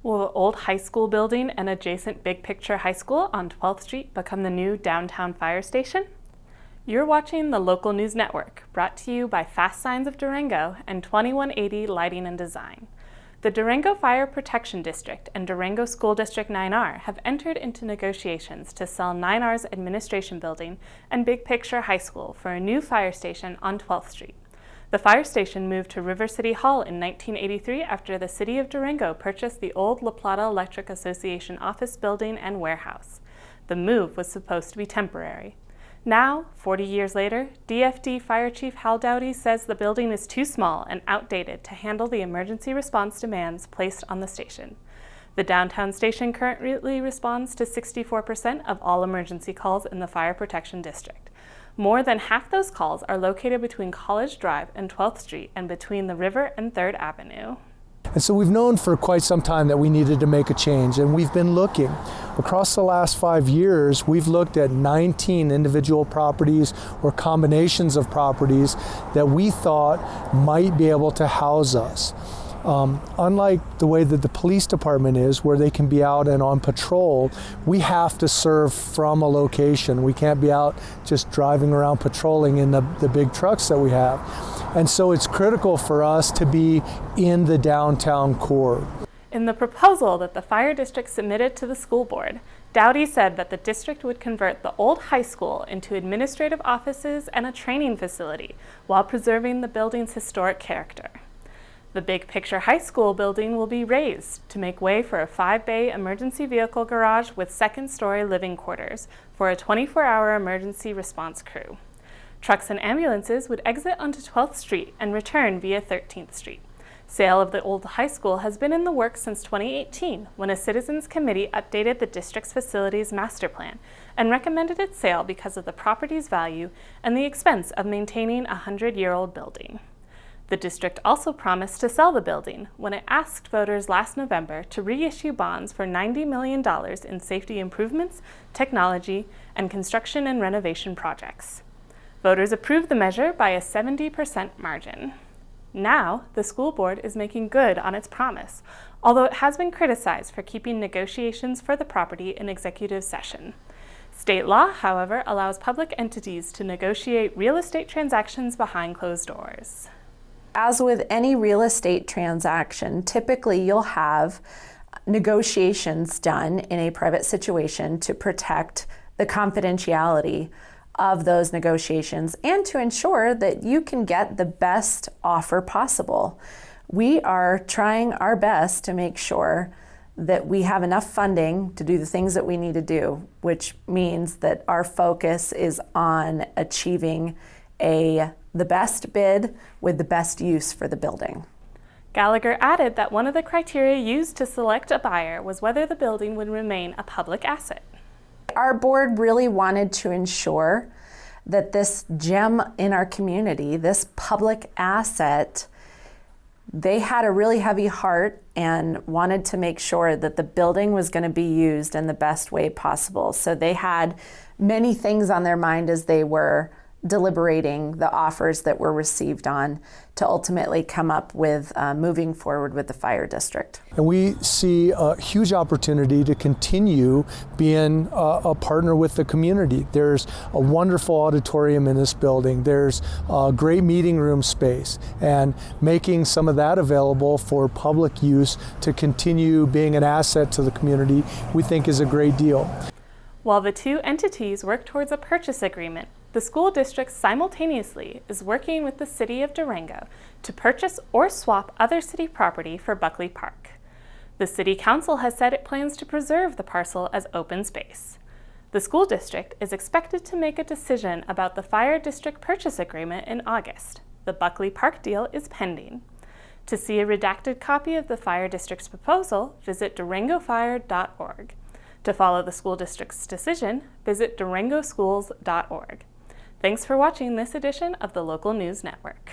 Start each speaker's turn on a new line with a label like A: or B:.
A: Will the old high school building and adjacent Big Picture High School on 12th Street become the new downtown fire station? You're watching the Local News Network, brought to you by Fast Signs of Durango and 2180 Lighting and Design. The Durango Fire Protection District and Durango School District 9R have entered into negotiations to sell 9R's administration building and Big Picture High School for a new fire station on 12th Street. The fire station moved to River City Hall in 1983 after the city of Durango purchased the old La Plata Electric Association office building and warehouse. The move was supposed to be temporary. Now, 40 years later, DFD Fire Chief Hal Dowdy says the building is too small and outdated to handle the emergency response demands placed on the station. The downtown station currently responds to 64% of all emergency calls in the Fire Protection District. More than half those calls are located between College Drive and 12th Street and between the River and 3rd Avenue.
B: And so we've known for quite some time that we needed to make a change, and we've been looking. Across the last 5 years, we've looked at 19 individual properties or combinations of properties that we thought might be able to house us. Unlike the way that the police department is, where they can be out and on patrol, we have to serve from a location. We can't be out just driving around patrolling in the big trucks that we have. And so it's critical for us to be in the downtown core.
A: In the proposal that the fire district submitted to the school board, Dowdy said that the district would convert the old high school into administrative offices and a training facility while preserving the building's historic character. The Big Picture High School building will be raised to make way for a 5-bay emergency vehicle garage with second-story living quarters for a 24-hour emergency response crew. Trucks and ambulances would exit onto 12th Street and return via 13th Street. Sale of the old high school has been in the works since 2018, when a citizens committee updated the district's facilities master plan and recommended its sale because of the property's value and the expense of maintaining a 100-year-old building. The district also promised to sell the building when it asked voters last November to reissue bonds for $90 million in safety improvements, technology, and construction and renovation projects. Voters approved the measure by a 70% margin. Now, the school board is making good on its promise, although it has been criticized for keeping negotiations for the property in executive session. State law, however, allows public entities to negotiate real estate transactions behind closed doors.
C: As with any real estate transaction, typically you'll have negotiations done in a private situation to protect the confidentiality of those negotiations and to ensure that you can get the best offer possible. We are trying our best to make sure that we have enough funding to do the things that we need to do, which means that our focus is on achieving the best bid with the best use for the building.
A: Gallagher added that one of the criteria used to select a buyer was whether the building would remain a public asset.
C: Our board really wanted to ensure that this gem in our community, this public asset, they had a really heavy heart and wanted to make sure that the building was going to be used in the best way possible. So they had many things on their mind as they were deliberating the offers that were received on to ultimately come up with moving forward with the fire district.
B: And we see a huge opportunity to continue being a partner with the community. There's a wonderful auditorium in this building. There's a great meeting room space, and making some of that available for public use to continue being an asset to the community, we think is a great deal.
A: While the two entities work towards a purchase agreement, the school district simultaneously is working with the city of Durango to purchase or swap other city property for Buckley Park. The city council has said it plans to preserve the parcel as open space. The school district is expected to make a decision about the fire district purchase agreement in August. The Buckley Park deal is pending. To see a redacted copy of the fire district's proposal, visit durangofire.org. To follow the school district's decision, visit durangoschools.org. Thanks for watching this edition of the Local News Network.